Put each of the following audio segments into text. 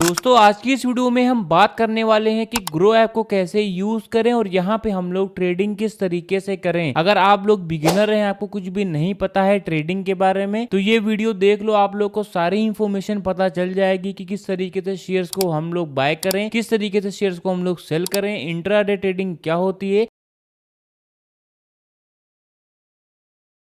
दोस्तों आज की इस वीडियो में हम बात करने वाले हैं कि ग्रो ऐप को कैसे यूज करें और यहाँ पे हम लोग ट्रेडिंग किस तरीके से करें। अगर आप लोग बिगिनर हैं, आपको कुछ भी नहीं पता है ट्रेडिंग के बारे में, तो ये वीडियो देख लो, आप लोग को सारी इंफॉर्मेशन पता चल जाएगी कि किस तरीके से शेयर्स को हम लोग बाय करें, किस तरीके से शेयर्स को हम लोग सेल करें, इंट्राडे ट्रेडिंग क्या होती है,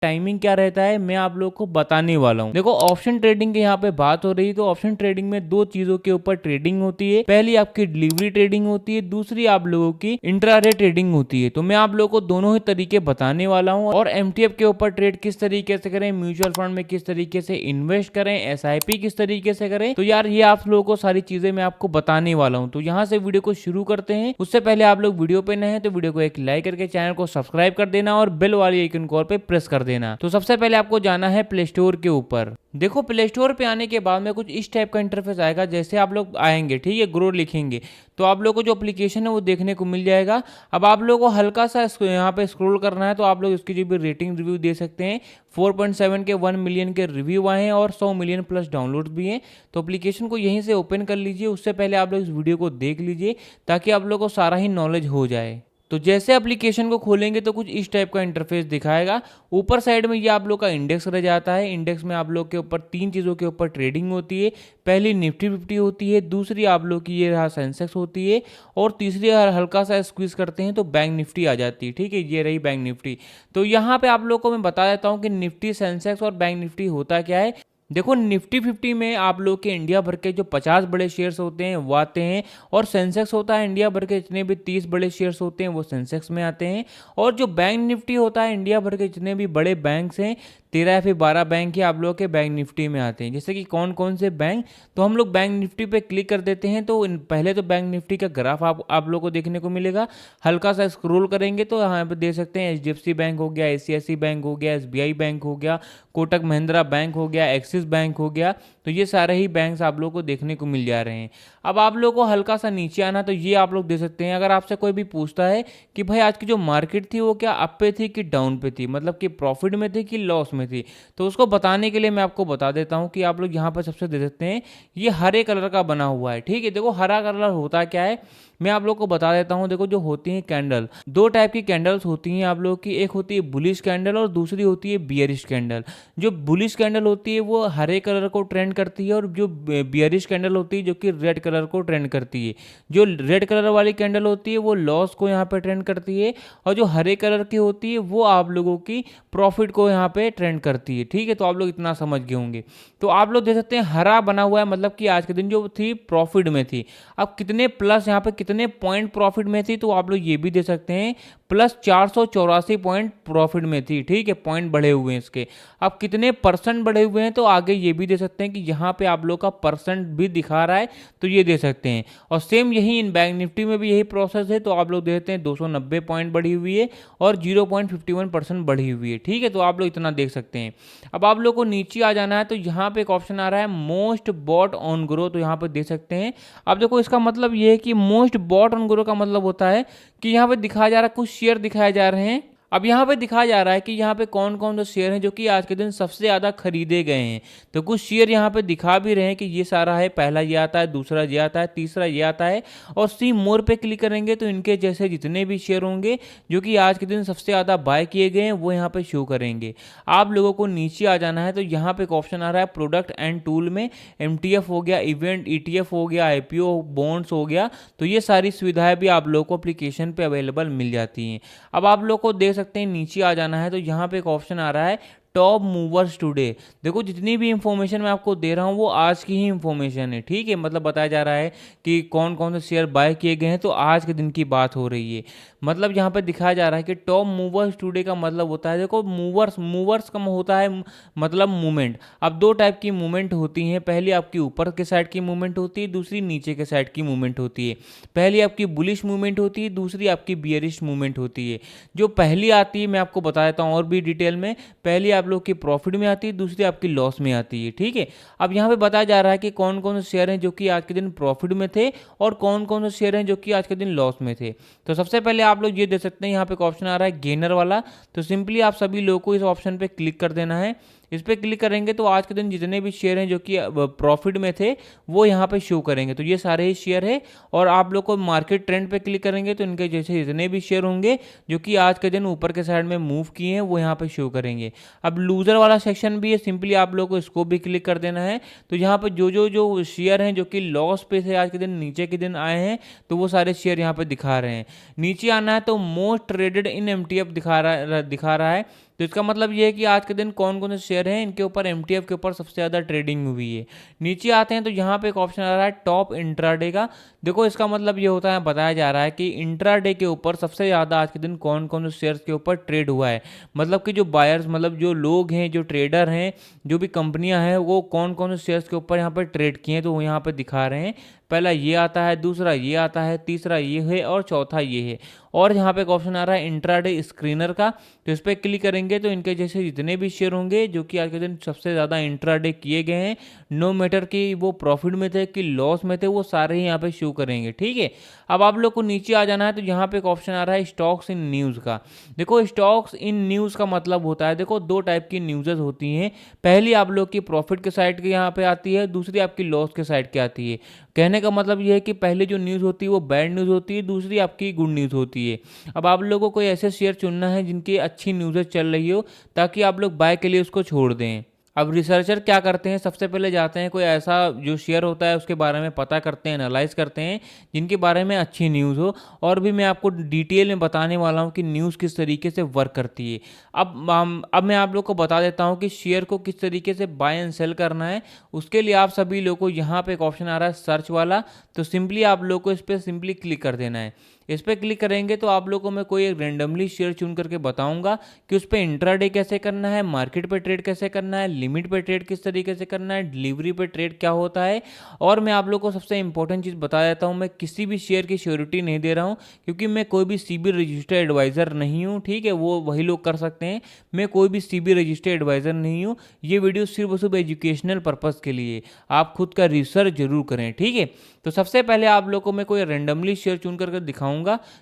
टाइमिंग क्या रहता है, मैं आप लोग को बताने वाला हूँ। देखो ऑप्शन ट्रेडिंग की यहाँ पे बात हो रही है, तो ऑप्शन ट्रेडिंग में दो चीजों के ऊपर ट्रेडिंग होती है। पहली आपकी डिलीवरी ट्रेडिंग होती है, दूसरी आप लोगों की इंट्राडे ट्रेडिंग होती है। तो मैं आप लोगों को दोनों ही तरीके बताने वाला हूँ और एमटीएफ के ऊपर ट्रेड किस तरीके से करें, म्यूचुअल फंड में किस तरीके से इन्वेस्ट करें, एसआईपी किस तरीके से करें। तो यार ये आप लोगों को सारी चीजें मैं आपको बताने वाला हूँ। तो यहाँ से वीडियो को शुरू करते हैं। उससे पहले आप लोग वीडियो पे नए हैं तो वीडियो को एक लाइक करके चैनल को सब्सक्राइब कर देना और बेल वाली आइकन को पे प्रेस कर देना। तो सबसे पहले आपको जाना है प्ले स्टोर के ऊपर। देखो प्ले स्टोर पे आने के बाद में कुछ इस टाइप का इंटरफेस आएगा। जैसे आप लोग आएंगे, ठीक है, ग्रो लिखेंगे तो आप लोग को जो एप्लीकेशन है वो देखने को मिल जाएगा। अब आप लोगों को हल्का सा यहाँ पे स्क्रॉल करना है, तो आप लोग इसकी जो भी रेटिंग रिव्यू दे सकते हैं। 4.7 के 1 मिलियन के रिव्यू आए हैं और 100 मिलियन प्लस डाउनलोड भी हैं। तो एप्लीकेशन को यहीं से ओपन कर लीजिए। उससे पहले आप लोग इस वीडियो को देख लीजिए ताकि आप लोग को सारा ही नॉलेज हो जाए। तो जैसे एप्लीकेशन को खोलेंगे तो कुछ इस टाइप का इंटरफेस दिखाएगा। ऊपर साइड में ये आप लोग का इंडेक्स रह जाता है। इंडेक्स में आप लोग के ऊपर तीन चीज़ों के ऊपर ट्रेडिंग होती है। पहली निफ्टी 50 होती है, दूसरी आप लोग की ये रहा सेंसेक्स होती है और तीसरी हल्का सा स्क्वीज करते हैं तो बैंक निफ्टी आ जाती है। ठीक है, ये रही बैंक निफ्टी। तो यहाँ पे आप लोग को मैं बता देता हूँ कि निफ्टी, सेंसेक्स और बैंक निफ्टी होता क्या है। देखो निफ्टी 50 में आप लोग के इंडिया भर के जो 50 बड़े शेयर्स होते हैं वो आते हैं और सेंसेक्स होता है इंडिया भर के जितने भी 30 बड़े शेयर्स होते हैं वो सेंसेक्स में आते हैं। और जो बैंक निफ्टी होता है इंडिया भर के जितने भी बड़े बैंक्स हैं, 13 या फिर 12 बैंक ही आप लोग के बैंक निफ्टी में आते हैं। जैसे कि कौन कौन से बैंक, तो हम लोग बैंक निफ्टी पे क्लिक कर देते हैं। तो पहले तो बैंक निफ्टी का ग्राफ आप लोग को देखने को मिलेगा। हल्का सा स्क्रॉल करेंगे तो यहाँ पे देख सकते हैं एचडीएफसी बैंक हो गया, आईसीआईसी बैंक हो गया, एसबीआई बैंक हो गया, कोटक महिंद्रा बैंक हो गया, एक्सिस बैंक हो गया। तो ये सारे ही बैंक्स आप लोग को देखने को मिल जा रहे हैं। अब आप लोग को हल्का सा नीचे आना, तो ये आप लोग देख सकते हैं। अगर आपसे कोई भी पूछता है कि भाई आज की जो मार्केट थी वो क्या अप पे थी कि डाउन पे थी, मतलब कि प्रॉफिट में थी कि लॉस में थी, तो उसको बताने के लिए मैं आपको बता देता हूं कि आप लोग यहाँ पर सबसे दे सकते हैं, ये हरे कलर का बना हुआ है। ठीक है, देखो हरा कलर होता क्या है मैं आप लोग को बता देता हूं। देखो जो होती हैं कैंडल, दो टाइप की कैंडल्स होती हैं आप लोग की। एक होती है बुलिश कैंडल और दूसरी होती है बियरिश कैंडल। जो बुलिश कैंडल होती है वो हरे कलर को ट्रेंड करती है और जो बियरिश कैंडल होती है जो कि रेड कलर को ट्रेंड करती है। जो रेड कलर वाली कैंडल होती है वो लॉस को यहाँ पे ट्रेंड करती है और जो हरे कलर की होती है वो आप लोगों की प्रॉफिट को यहाँ पे ट्रेंड करती है। ठीक है, तो आप लोग इतना समझ गए होंगे। तो आप लोग देख सकते हैं हरा बना हुआ है, मतलब कि आज के दिन जो थी प्रॉफिट में थी। अब कितने प्लस यहाँ पे कितने पॉइंट प्रॉफिट में थी, तो आप लोग ये भी दे सकते हैं प्लस 484 पॉइंट प्रॉफिट में थी। ठीक है, पॉइंट बढ़े हुए हैं इसके। अब कितने परसेंट बढ़े हुए हैं, तो आगे ये भी दे सकते हैं कि यहाँ पे आप लोग का परसेंट भी दिखा रहा है, तो ये दे सकते हैं। और सेम यही इन बैंक निफ्टी में भी यही प्रोसेस है। तो आप लोग देखते हैं 290 पॉइंट बढ़ी हुई है और 0.51% बढ़ी हुई है। ठीक है, तो आप लोग इतना देख सकते हैं। अब आप लोग को नीचे आ जाना है, तो यहाँ पे एक ऑप्शन आ रहा है मोस्ट बॉट ऑन ग्रो, तो यहाँ पे दे सकते हैं। अब देखो इसका मतलब ये है कि मोस्ट बॉट ऑन ग्रो का मतलब होता है कि यहाँ पे दिखाया जा रहा है, कुछ शेयर दिखाए जा रहे हैं। अब यहाँ पे दिखाया जा रहा है कि यहाँ पे कौन कौन से शेयर हैं जो कि आज के दिन सबसे ज़्यादा खरीदे गए हैं। तो कुछ शेयर यहाँ पे दिखा भी रहे हैं कि ये सारा है, पहला ये आता है, दूसरा ये आता है, तीसरा ये आता है। और सी मोर पे क्लिक करेंगे तो इनके जैसे जितने भी शेयर होंगे जो कि आज के दिन सबसे ज़्यादा बाय किए गए हैं वो यहाँ पे शो करेंगे। आप लोगों को नीचे आ जाना है, तो यहाँ पे एक ऑप्शन आ रहा है प्रोडक्ट एंड टूल में एमटीएफ हो गया, इवेंट ईटीएफ हो गया, आईपीओ बॉन्ड्स हो गया। तो ये सारी सुविधाएं भी आप लोग को एप्लीकेशन पे अवेलेबल मिल जाती हैं। अब आप लोग को देख सकते हैं नीचे आ जाना है, तो यहाँ पे एक ऑप्शन आ रहा है टॉप मूवर्स टुडे। देखो जितनी भी इंफॉर्मेशन मैं आपको दे रहा हूँ वो आज की ही इंफॉर्मेशन है। ठीक है, मतलब बताया जा रहा है कि कौन कौन से शेयर बाय किए गए हैं, तो आज के दिन की बात हो रही है। मतलब यहाँ पे दिखाया जा रहा है कि टॉप मूवर्स टुडे का मतलब होता है, देखो मूवर्स का होता है मतलब मूवमेंट। अब दो टाइप की मूवमेंट होती हैं, पहली आपकी ऊपर के साइड की मूवमेंट होती है, दूसरी नीचे के साइड की मूवमेंट होती है। पहली आपकी बुलिश मूवमेंट होती है, दूसरी आपकी बियरिश मूवमेंट होती है। जो पहली आती है मैं आपको बता देता हूँ और भी डिटेल में। पहली आप लोग की प्रॉफिट में आती है, दूसरी आपकी लॉस में आती है। ठीक है, अब यहाँ पे बताया जा रहा है कि कौन कौन से शेयर हैं जो कि आज के दिन प्रॉफिट में थे और कौन कौन से शेयर हैं जो कि आज के दिन लॉस में थे। तो सबसे पहले आप लोग ये दे सकते हैं, यहाँ पे एक ऑप्शन आ रहा है गेनर वाला। तो सिंपली आप सभी लोगों को इस ऑप्शन पे क्लिक कर देना है। इस पर क्लिक करेंगे तो आज के दिन जितने भी शेयर हैं जो कि प्रॉफिट में थे वो यहाँ पे शो करेंगे। तो ये सारे ही शेयर है। और आप लोग को मार्केट ट्रेंड पे क्लिक करेंगे तो इनके जैसे जितने भी शेयर होंगे जो कि आज के दिन ऊपर के साइड में मूव किए हैं वो यहाँ पे शो करेंगे। अब लूजर वाला सेक्शन भी है, सिंपली आप लोग को इसको भी क्लिक कर देना है। तो यहाँ पे जो शेयर हैं जो कि लॉस पे थे आज के दिन, नीचे के दिन आए हैं, तो वो सारे शेयर यहाँ पे दिखा रहे हैं। नीचे आना है तो मोस्ट ट्रेडेड इन एमटीएफ दिखा रहा है। तो इसका मतलब ये है कि आज के दिन कौन कौन से शेयर हैं इनके ऊपर एमटीएफ के ऊपर सबसे ज़्यादा ट्रेडिंग हुई है। नीचे आते हैं तो यहाँ पे एक ऑप्शन आ रहा है टॉप इंट्राडे का। देखो इसका मतलब ये होता है, बताया जा रहा है कि इंट्राडे के ऊपर सबसे ज़्यादा आज के दिन कौन कौन से शेयर्स के ऊपर ट्रेड हुआ है। मतलब कि जो बायर्स, मतलब जो लोग हैं, जो ट्रेडर हैं, जो भी कंपनियां हैं, वो कौन कौन से शेयर्स के ऊपर यहाँ पर ट्रेड किए हैं तो वो यहाँ पर दिखा रहे हैं। पहला ये आता है, दूसरा ये आता है, तीसरा ये है और चौथा ये है। और यहाँ पे एक ऑप्शन आ रहा है इंट्राडे स्क्रीनर का। तो इस पर क्लिक करेंगे तो इनके जैसे जितने भी शेयर होंगे जो कि आज के दिन सबसे ज़्यादा इंट्राडे किए गए हैं, नो मैटर कि वो प्रॉफिट में थे कि लॉस में थे, वो सारे ही यहाँ पे शो करेंगे। ठीक है, अब आप लोग को नीचे आ जाना है तो यहाँ पे एक ऑप्शन आ रहा है स्टॉक्स इन न्यूज़ का। देखो स्टॉक्स इन न्यूज़ का मतलब होता है, देखो दो टाइप की न्यूज़ होती हैं। पहली आप लोग की प्रॉफिट के साइड के यहाँ पे आती है, दूसरी आपकी लॉस के साइड के आती है। कहने का मतलब ये है कि पहले जो न्यूज़ होती है वो बैड न्यूज़ होती है, दूसरी आपकी गुड न्यूज़ होती है। अब आप लोगों को कोई ऐसे शेयर चुनना है जिनकी अच्छी न्यूज़ चल रही हो ताकि आप लोग बाय के लिए उसको छोड़ दें। अब रिसर्चर क्या करते हैं, सबसे पहले जाते हैं कोई ऐसा जो शेयर होता है उसके बारे में पता करते हैं, एनालाइज करते हैं जिनके बारे में अच्छी न्यूज़ हो। और भी मैं आपको डिटेल में बताने वाला हूँ कि न्यूज़ किस तरीके से वर्क करती है। अब मैं आप लोग को बता देता हूँ कि शेयर को किस तरीके से बाय एंड सेल करना है। उसके लिए आप सभी लोग को यहाँ पे एक ऑप्शन आ रहा है सर्च वाला, तो सिंपली आप लोग को इस पर सिंपली क्लिक कर देना है। इस पर क्लिक करेंगे तो आप लोगों को मैं कोई एक रेंडमली शेयर चुन करके बताऊंगा कि उस पर इंट्राडे कैसे करना है, मार्केट पे ट्रेड कैसे करना है, लिमिट पे ट्रेड किस तरीके से करना है, डिलीवरी पे ट्रेड क्या होता है। और मैं आप लोग को सबसे इंपॉर्टेंट चीज़ बता देता हूँ, मैं किसी भी शेयर की श्योरिटी नहीं दे रहा हूँ क्योंकि मैं कोई भी सीबी रजिस्टर्ड एडवाइज़र नहीं हूँ। ठीक है, वो वही लोग कर सकते हैं, मैं कोई भी सीबी रजिस्टर्ड एडवाइज़र नहीं हूँ। ये वीडियो सिर्फ और सिर्फ एजुकेशनल पर्पज़ के लिए, आप खुद का रिसर्च जरूर करें। ठीक है, तो सबसे पहले आप लोग को मैं कोई रेंडमली शेयर चुन करके दिखाऊंगा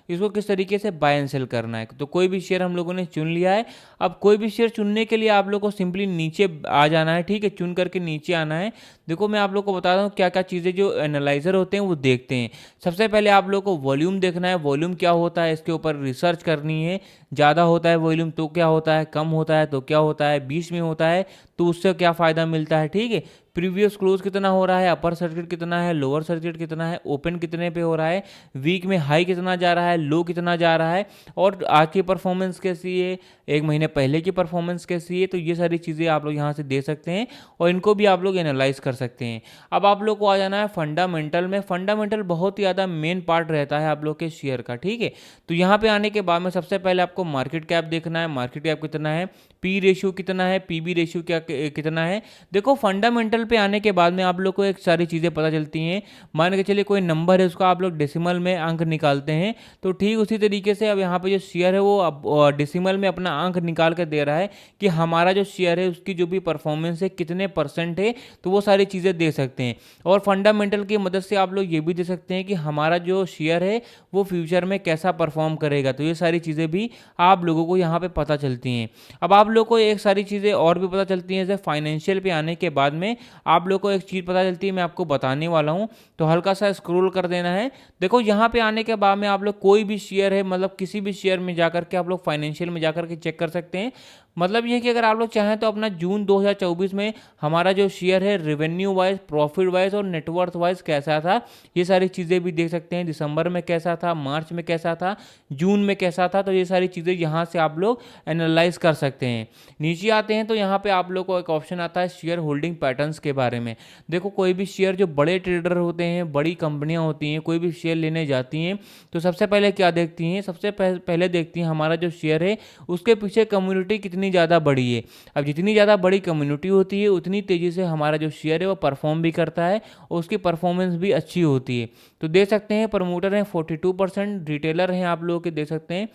इसको किस तरीके से बाय एंड सेल करना है। तो कोई भी शेयर हम लोगों ने चुन लिया है। अब कोई भी शेयर चुनने के लिए आप लोग को सिंपली नीचे आ जाना है। ठीक है, चुन करके नीचे आना है। देखो मैं आप लोग को बता रहा हूँ क्या क्या चीज़ें जो एनालाइजर होते हैं वो देखते हैं। सबसे पहले आप लोग को वॉल्यूम देखना है, वॉल्यूम क्या होता है इसके ऊपर रिसर्च करनी है। ज़्यादा होता है वॉल्यूम तो क्या होता है, कम होता है तो क्या होता है, बीच में होता है तो उससे क्या फ़ायदा मिलता है। ठीक है, प्रीवियस क्लोज कितना हो रहा है, अपर सर्किट कितना है, लोअर सर्किट कितना है, ओपन कितने पे हो रहा है, वीक में हाई कितना जा रहा है, लो कितना जा रहा है, और आज की परफॉर्मेंस कैसी है, एक महीने पहले की परफॉर्मेंस कैसी है। तो ये सारी चीज़ें आप लोग यहाँ से दे सकते हैं और इनको भी आप लोग एनालाइज कर सकते हैं। अब आप लोग को आ जाना है फंडामेंटल में। फंडामेंटल बहुत ही ज़्यादा मेन पार्ट रहता है आप लोग के शेयर का। ठीक है, तो यहाँ पे आने के बाद में सबसे पहले आपको मार्केट कैप देखना है, मार्केट कैप कितना है, पी रेशियो कितना है, पीबी रेशियो क्या कितना है। देखो फंडामेंटल पे आने के बाद में आप लोग को एक सारी चीज़ें पता चलती हैं। मान के चलिए कोई नंबर है उसका आप लोग डेसिमल में अंक निकालते हैं, तो ठीक उसी तरीके से अब यहाँ पे जो शेयर है वो अब डेसिमल में अपना अंक निकाल कर दे रहा है कि हमारा जो शेयर है उसकी जो भी परफॉर्मेंस है कितने % है, तो वो सारी चीज़ें दे सकते हैं। और फंडामेंटल की मदद से आप लोग ये भी दे सकते हैं कि हमारा जो शेयर है वो फ्यूचर में कैसा परफॉर्म करेगा। तो ये सारी चीज़ें भी आप लोगों को यहाँ पे पता चलती हैं। अब आप लोग को एक सारी चीज़ें और भी पता चलती हैं, जैसे फाइनेंशियल पे आने के बाद में आप लोग को एक चीज़ पता चलती है, मैं आपको बताने वाला हूँ। तो हल्का सा स्क्रॉल कर देना है। देखो यहाँ पे आने के बाद में आप लोग कोई भी शेयर है, मतलब किसी भी शेयर में जाकर के आप लोग फाइनेंशियल में जाकर के चेक कर सकते हैं। मतलब ये कि अगर आप लोग चाहें तो अपना जून 2024 में हमारा जो शेयर है रेवेन्यू वाइज, प्रॉफिट वाइज और नेटवर्थ वाइज कैसा था, ये सारी चीज़ें भी देख सकते हैं। दिसंबर में कैसा था, मार्च में कैसा था, जून में कैसा था, तो ये सारी चीज़ें यहाँ से आप लोग एनालाइज कर सकते हैं। नीचे आते हैं तो यहाँ पे आप लोग को एक ऑप्शन आता है शेयर होल्डिंग पैटर्न्स के बारे में। देखो कोई भी शेयर, जो बड़े ट्रेडर होते हैं, बड़ी कंपनियाँ होती हैं, कोई भी शेयर लेने जाती हैं तो सबसे पहले क्या देखती हैं, सबसे पहले देखती हैं हमारा जो शेयर है उसके पीछे कम्युनिटी कितनी ज़्यादा बड़ी है। अब जितनी ज़्यादा बड़ी कम्युनिटी होती है उतनी तेज़ी से हमारा जो शेयर है वो परफॉर्म भी करता है और उसकी परफॉर्मेंस भी अच्छी होती है। तो देख सकते हैं प्रमोटर हैं 42%, रिटेलर हैं आप लोग के देख सकते हैं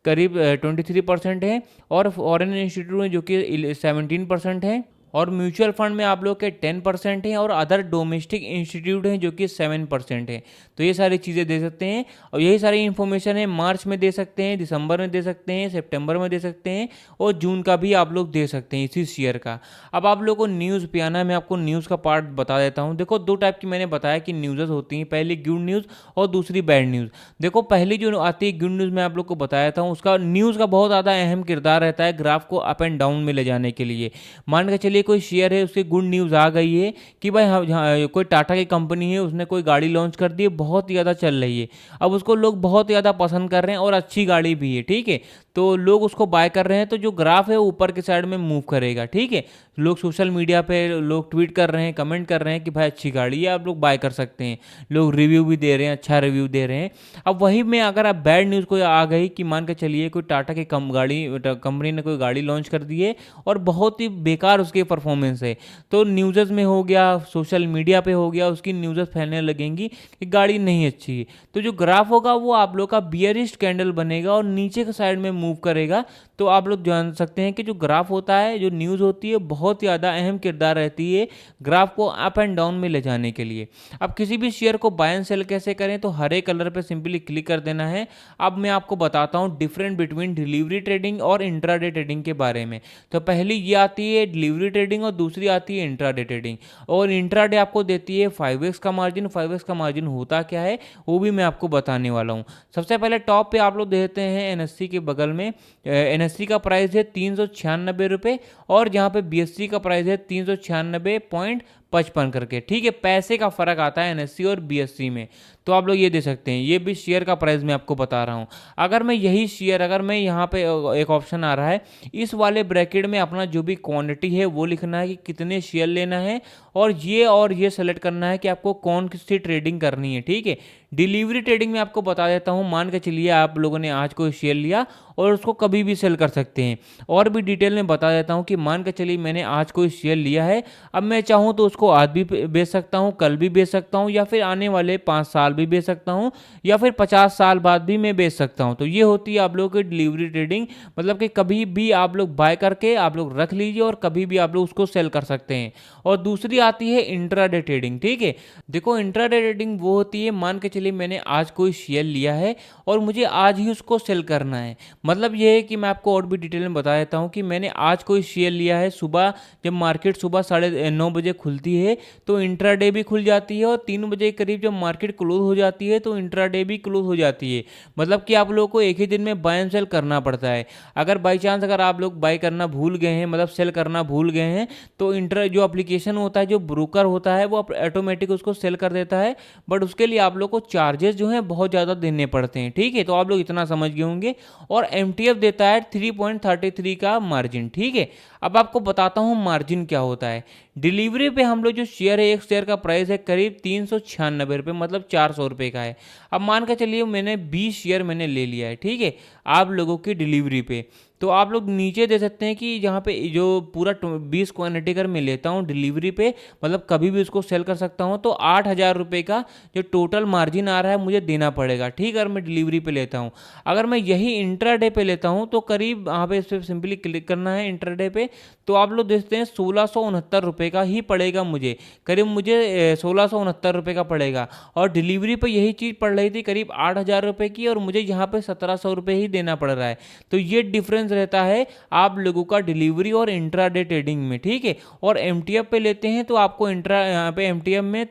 करीब 23% है, और फॉरेन इंस्टीट्यूट हैं जो कि 17% है, और म्यूचुअल फंड में आप लोग के 10% हैं और अदर डोमेस्टिक इंस्टीट्यूट हैं जो कि 7% है। तो ये सारी चीज़ें दे सकते हैं और यही सारी इन्फॉर्मेशन है मार्च में दे सकते हैं, दिसंबर में दे सकते हैं, सितंबर में दे सकते हैं और जून का भी आप लोग दे सकते हैं इसी शेयर का। अब आप लोगों को न्यूज़ पे आना है, मैं आपको न्यूज़ का पार्ट बता देता हूँ। देखो दो टाइप की मैंने बताया कि न्यूज़ होती हैं, पहली गुड न्यूज़ और दूसरी बैड न्यूज़। देखो पहली जो आती है गुड न्यूज़ मैं आप लोग को बताया था, उसका न्यूज़ का बहुत ज़्यादा अहम किरदार रहता है ग्राफ को अप एंड डाउन में ले जाने के लिए। मान के चलिए कोई शेयर है, उसकी गुड न्यूज़ आ गई है कि भाई कोई टाटा की कंपनी है, उसने कोई गाड़ी लॉन्च कर दी है, बहुत ही ज़्यादा चल रही है, अब उसको लोग बहुत ज़्यादा पसंद कर रहे हैं और अच्छी गाड़ी भी है, ठीक है, तो लोग उसको बाय कर रहे हैं, तो जो ग्राफ है ऊपर के साइड में मूव करेगा, ठीक है। लोग सोशल मीडिया पे लोग ट्वीट कर रहे हैं, कमेंट कर रहे हैं कि भाई अच्छी गाड़ी है, आप लोग बाय कर सकते हैं, लोग रिव्यू भी दे रहे हैं, अच्छा रिव्यू दे रहे हैं। अब वही में अगर आप बैड न्यूज़ कोई आ गई कि मान के चलिए कोई टाटा की कंपनी ने कोई गाड़ी लॉन्च कर दी है और बहुत ही बेकार उसकी परफॉर्मेंस है, तो न्यूज़ में हो गया, सोशल मीडिया पे हो गया, उसकी न्यूज़ फैलने लगेंगी कि गाड़ी नहीं अच्छी है, तो जो ग्राफ होगा वो आप लोग का बियरिश कैंडल बनेगा और नीचे के साइड में मूव करेगा। तो आप लोग जान सकते हैं कि जो ग्राफ होता है, जो न्यूज़ होती है, बहुत ज़्यादा अहम किरदार रहती है ग्राफ को अप एंड डाउन में ले जाने के लिए। अब किसी भी शेयर को बाय एंड सेल कैसे करें, तो हरे कलर पे सिंपली क्लिक कर देना है। अब मैं आपको बताता हूँ डिफरेंट बिटवीन डिलीवरी ट्रेडिंग और इंट्राडे ट्रेडिंग के बारे में। तो पहली ये आती है डिलीवरी ट्रेडिंग और दूसरी आती है इंट्राडे ट्रेडिंग। और इंट्राडे आपको देती है 5x का मार्जिन। 5x का मार्जिन होता क्या है वो भी मैं आपको बताने वाला हूँ। सबसे पहले टॉप पे आप लोग देते हैं एनएससी के बगल में, एनएससी का प्राइस है 396 रुपये और जहाँ पे बीएससी का प्राइस है 396.55 करके, ठीक है। पैसे का फर्क आता है एनएससी और बीएससी में, तो आप लोग ये दे सकते हैं। ये भी शेयर का प्राइस मैं आपको बता रहा हूँ। अगर मैं यही शेयर, अगर मैं यहाँ पे एक ऑप्शन आ रहा है, इस वाले ब्रैकेट में अपना जो भी क्वांटिटी है वो लिखना है कि कितने शेयर लेना है और ये सेलेक्ट करना है कि आपको कौन सी ट्रेडिंग करनी है, ठीक है। डिलीवरी ट्रेडिंग में आपको बता देता हूँ, मान के चलिए आप लोगों ने आज कोई शेयर लिया और उसको कभी भी सेल कर सकते हैं। और भी डिटेल में बता देता हूँ कि मान के चलिए मैंने आज कोई शेयर लिया है, अब मैं चाहूँ तो उसको आज भी बेच सकता हूँ, कल भी बेच सकता हूँ, या फिर आने वाले 5 साल भी बेच सकता हूँ, या फिर 50 साल बाद भी मैं बेच सकता हूँ। तो ये होती है आप लोगों की डिलीवरी ट्रेडिंग, मतलब कि कभी भी आप लोग बाय करके आप लोग रख लीजिए और कभी भी आप लोग उसको सेल कर सकते हैं। और दूसरी आती है इंट्राडे ट्रेडिंग, ठीक है। देखो इंट्राडे ट्रेडिंग वो होती है, मान के चलिए मैंने आज कोई शेयर लिया है और मुझे आज ही उसको सेल करना है। मतलब ये है कि मैं आपको और भी डिटेल में बता देता हूँ कि मैंने आज कोई शेयर लिया है, सुबह जब मार्केट सुबह 9:30 बजे खुलती है तो इंट्राडे भी खुल जाती है और 3 बजे के करीब जब मार्केट क्लोज हो जाती है तो इंट्राडे भी क्लोज हो जाती है। मतलब कि आप लोगों को एक ही दिन में बाय एंड सेल करना पड़ता है। अगर बाई चांस अगर आप लोग बाय करना भूल गए हैं, मतलब सेल करना भूल गए हैं, तो जो एप्लीकेशन होता है, जो ब्रोकर होता है, वो ऑटोमेटिक उसको सेल कर देता है, बट उसके लिए आप लोग को चार्जेस जो हैं बहुत ज़्यादा देने पड़ते हैं, ठीक है। तो आप लोग इतना समझ गए होंगे। और एमटीएफ देता है 3.33 का मार्जिन, ठीक है। अब आपको बताता हूँ मार्जिन क्या होता है। डिलीवरी पे हम लोग जो शेयर है, एक शेयर का प्राइस है करीब 396 रुपये, मतलब 400 रुपये का है। अब मान के चलिए मैंने 20 शेयर मैंने ले लिया है, ठीक है, आप लोगों की डिलीवरी पे। तो आप लोग नीचे दे सकते हैं कि जहाँ पे जो पूरा 20 क्वान्टिटी अगर मैं लेता हूँ डिलीवरी पे, मतलब कभी भी उसको सेल कर सकता हूँ, तो 8,000 रुपये का जो टोटल मार्जिन आ रहा है मुझे देना पड़ेगा, ठीक है, अगर मैं डिलीवरी पे लेता हूँ। अगर मैं यही इंट्राडे पे लेता हूँ तो करीब यहाँ पे इस पर सिंपली क्लिक करना है इंट्राडे पे, तो आप लोग देखते हैं 1669 रुपये का ही पड़ेगा मुझे, करीब मुझे 1669 रुपये का पड़ेगा। और डिलीवरी पे यही चीज़ पड़ रही थी करीब 8,000 रुपये की, और मुझे यहाँ पे 1700 रुपये ही देना पड़ रहा है। तो ये डिफरेंस रहता है आप लोगों का डिलीवरी और इंट्राडे ट्रेडिंग में, ठीक है। और एमटीएफ पे लेते हैं तो आपको यहाँ पे एमटीएफ में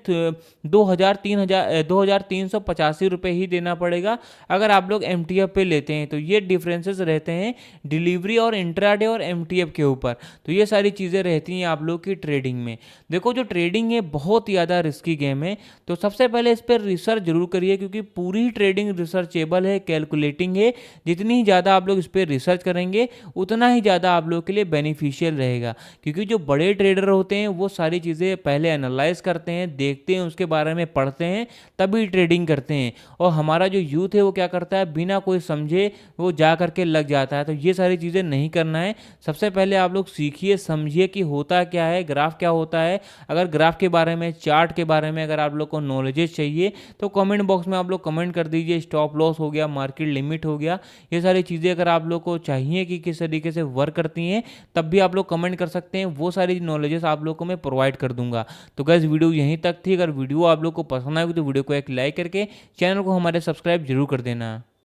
2,385 रुपये ही देना पड़ेगा अगर आप लोग एमटीएफ पे लेते हैं। तो ये डिफरेंसेस रहते हैं डिलीवरी और इंट्राडे और एमटीएफ के ऊपर। तो ये सारी चीज़ें रहती हैं आप लोग की ट्रेडिंग में। देखो जो ट्रेडिंग है बहुत ज़्यादा रिस्की गेम है, तो सबसे पहले इस पर रिसर्च जरूर करिए, क्योंकि पूरी ट्रेडिंग रिसर्चेबल है, कैलकुलेटिंग है। जितनी ही ज़्यादा आप लोग इस पर रिसर्च करेंगे उतना ही ज़्यादा आप लोग के लिए बेनिफिशियल रहेगा, क्योंकि जो बड़े ट्रेडर होते हैं वो सारी चीज़ें पहले एनालाइज करते हैं, देखते हैं, उसके बारे में पढ़ते हैं, तभी ट्रेडिंग करते हैं। और हमारा जो यूथ है वो क्या करता है, बिना कोई समझे वो जा करके लग जाता है। तो ये सारी चीज़ें नहीं करना है। सबसे पहले आप लोग सीखिए, समझिए कि होता क्या है, ग्राफ क्या होता है। अगर ग्राफ के बारे में, चार्ट के बारे में अगर आप लोग को नॉलेजेस चाहिए तो कमेंट बॉक्स में आप लोग कमेंट कर दीजिए। स्टॉप लॉस हो गया, मार्केट लिमिट हो गया, ये सारी चीज़ें अगर आप लोग को चाहिए नहीं है कि किस तरीके से वर्क करती हैं, तब भी आप लोग कमेंट कर सकते हैं, वो सारी नॉलेजेस आप लोग को मैं प्रोवाइड कर दूंगा। तो गाइस वीडियो यहीं तक थी। अगर वीडियो आप लोग को पसंद आएगी तो वीडियो को एक लाइक करके चैनल को हमारे सब्सक्राइब जरूर कर देना।